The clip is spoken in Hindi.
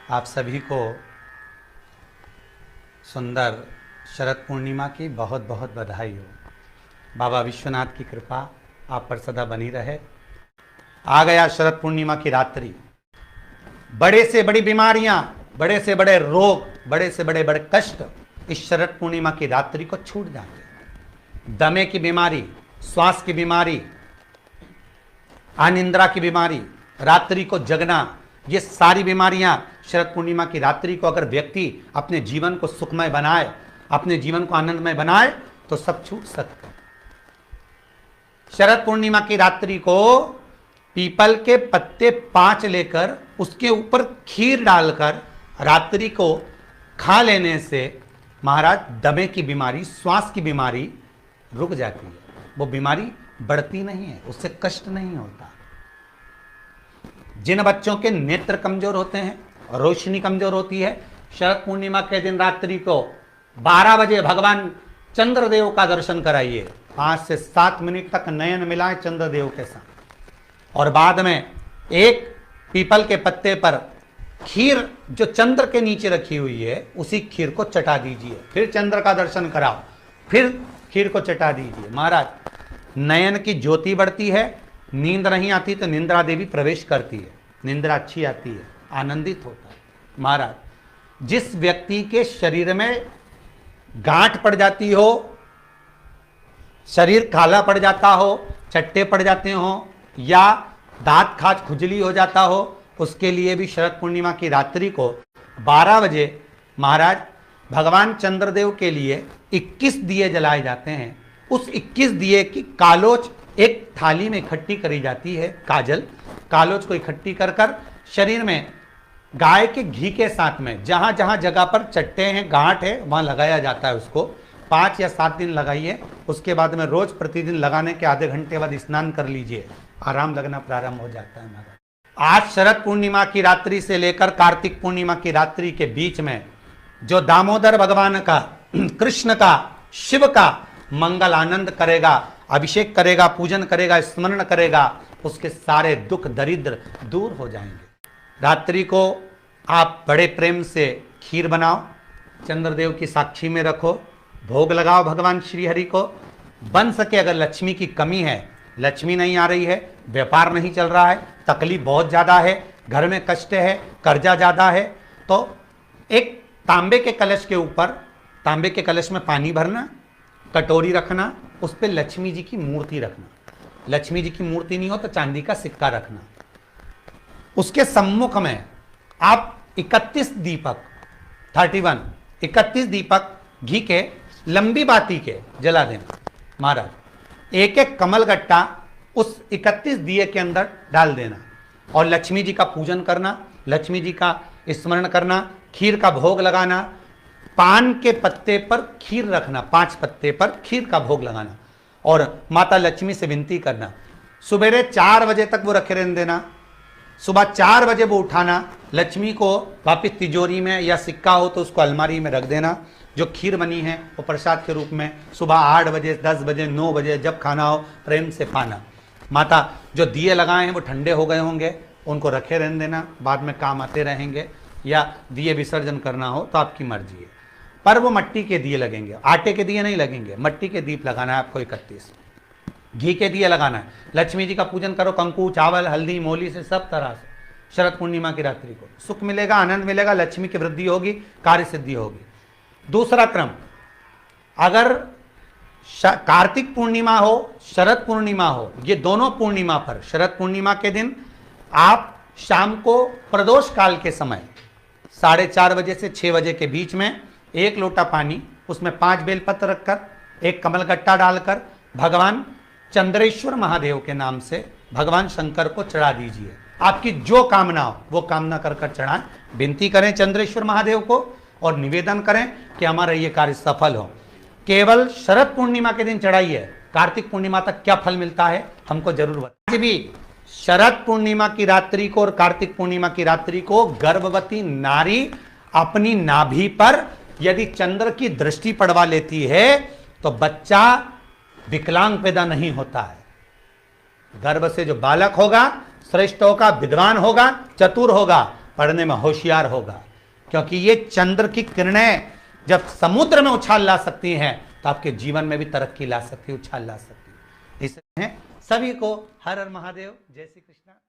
आप सभी को सुंदर शरद पूर्णिमा की बहुत बहुत बधाई हो। बाबा विश्वनाथ की कृपा आप पर सदा बनी रहे। आ गया शरद पूर्णिमा की रात्रि। बड़े से बड़ी बीमारियां, बड़े से बड़े रोग, बड़े से बड़े बड़े कष्ट इस शरद पूर्णिमा की रात्रि को छूट जाते हैं। दमे की बीमारी, श्वास की बीमारी, अनिद्रा की बीमारी, रात्रि को जगना, ये सारी बीमारियां शरद पूर्णिमा की रात्रि को अगर व्यक्ति अपने जीवन को सुखमय बनाए, अपने जीवन को आनंदमय बनाए तो सब छूट सकते हैं। शरद पूर्णिमा की रात्रि को पीपल के पत्ते 5 लेकर उसके ऊपर खीर डालकर रात्रि को खा लेने से महाराज दमे की बीमारी, श्वास की बीमारी रुक जाती है। वो बीमारी बढ़ती नहीं है, उससे कष्ट नहीं होता। जिन बच्चों के नेत्र कमजोर होते हैं, रोशनी कमजोर होती है, शरद पूर्णिमा के दिन रात्रि को 12 बजे भगवान चंद्रदेव का दर्शन कराइए। 5 से 7 मिनट तक नयन मिलाएं चंद्रदेव के साथ और बाद में एक पीपल के पत्ते पर खीर जो चंद्र के नीचे रखी हुई है उसी खीर को चटा दीजिए। फिर चंद्र का दर्शन कराओ, फिर खीर को चटा दीजिए। महाराज नयन की ज्योति बढ़ती है, नींद नहीं आती तो निंद्रा देवी प्रवेश करती है, निंद्रा अच्छी आती है, आनंदित होता है। महाराज जिस व्यक्ति के शरीर में गांठ पड़ जाती हो, शरीर काला पड़ जाता हो, चट्टे पड़ जाते हो या दांत खाज खुजली हो जाता हो, उसके लिए भी शरद पूर्णिमा की रात्रि को 12 बजे महाराज भगवान चंद्रदेव के लिए 21 दिए जलाए जाते हैं। उस 21 दिए की कालोच एक थाली में इकट्ठी करी जाती है। कालोच को इकट्ठी कर कर शरीर में गाय के घी के साथ में जहां जहां जगह पर चट्टे हैं, गांठ है, वहां लगाया जाता है। उसको 5 या 7 दिन लगाइए। उसके बाद में रोज प्रतिदिन लगाने के आधे घंटे बाद स्नान कर लीजिए, आराम लगना प्रारंभ हो जाता है। महाराज आज शरद पूर्णिमा की रात्रि से लेकर कार्तिक पूर्णिमा की रात्रि के बीच में जो दामोदर भगवान का, कृष्ण का, शिव का मंगल आनंद करेगा, अभिषेक करेगा, पूजन करेगा, स्मरण करेगा, उसके सारे दुख दरिद्र दूर हो जाएंगे। रात्रि को आप बड़े प्रेम से खीर बनाओ, चंद्रदेव की साक्षी में रखो, भोग लगाओ भगवान श्री हरि को। बन सके अगर लक्ष्मी की कमी है, लक्ष्मी नहीं आ रही है, व्यापार नहीं चल रहा है, तकलीफ बहुत ज्यादा है, घर में कष्ट है, कर्जा ज्यादा है, तो एक तांबे के कलश के ऊपर, तांबे के कलश में पानी भरना, कटोरी रखना, उस पर लक्ष्मी जी की मूर्ति रखना। लक्ष्मी जी की मूर्ति नहीं हो तो चांदी का सिक्का रखना। उसके सम्मुख में आप 31 दीपक 31 दीपक घी के लंबी बाती के जला देना। महाराज एक एक कमल गट्टा उस 31 दिए के अंदर डाल देना और लक्ष्मी जी का पूजन करना, लक्ष्मी जी का स्मरण करना, खीर का भोग लगाना, पान के पत्ते पर खीर रखना, 5 पत्ते पर खीर का भोग लगाना और माता लक्ष्मी से विनती करना। सुबेरे 4 बजे तक वो रखे रहने देना, सुबह 4 बजे वो उठाना, लक्ष्मी को वापिस तिजोरी में या सिक्का हो तो उसको अलमारी में रख देना। जो खीर बनी है वो प्रसाद के रूप में सुबह 8 बजे, 10 बजे, 9 बजे जब खाना हो प्रेम से खाना। माता जो दिए लगाए हैं वो ठंडे हो गए होंगे, उनको रखे रहने देना, बाद में काम आते रहेंगे, या दिए विसर्जन करना हो तो आपकी मर्जी है। पर वो मट्टी के दिए लगेंगे, आटे के दिए नहीं लगेंगे, मट्टी के दीप लगाना है आपको। 31 घी के दिए लगाना है। लक्ष्मी जी का पूजन करो, कंकु, चावल, हल्दी, मोली से, सब तरह से। शरद पूर्णिमा की रात्रि को सुख मिलेगा, आनंद मिलेगा, लक्ष्मी की वृद्धि होगी, कार्य सिद्धि होगी। दूसरा क्रम, अगर कार्तिक पूर्णिमा हो, शरद पूर्णिमा हो, ये दोनों पूर्णिमा पर शरद पूर्णिमा के दिन आप शाम को प्रदोष काल के समय 4:30 बजे से 6 बजे के बीच में 1 लोटा पानी, उसमें 5 बेलपत्र रखकर, 1 कमलगट्टा डालकर भगवान चंद्रेश्वर महादेव के नाम से भगवान शंकर को चढ़ा दीजिए। आपकी जो कामना हो वो कामना कर कर चढ़ाएं, विनती करें चंद्रेश्वर महादेव को और निवेदन करें कि हमारा ये कार्य सफल हो। केवल शरद पूर्णिमा के दिन चढ़ाइए, कार्तिक पूर्णिमा तक क्या फल मिलता है हमको जरूर बताइए। आज भी शरद पूर्णिमा की रात्रि को और कार्तिक पूर्णिमा की रात्रि को गर्भवती नारी अपनी नाभि पर यदि चंद्र की दृष्टि पड़वा लेती है तो बच्चा विकलांग पैदा नहीं होता है। गर्भ से जो बालक होगा श्रेष्ठ होगा, विद्वान होगा, चतुर होगा, पढ़ने में होशियार होगा, क्योंकि ये चंद्र की किरणें जब समुद्र में उछाल ला सकती हैं तो आपके जीवन में भी तरक्की ला सकती है, उछाल ला सकती है। इसलिए सभी को हर हर महादेव, जय श्री कृष्णा।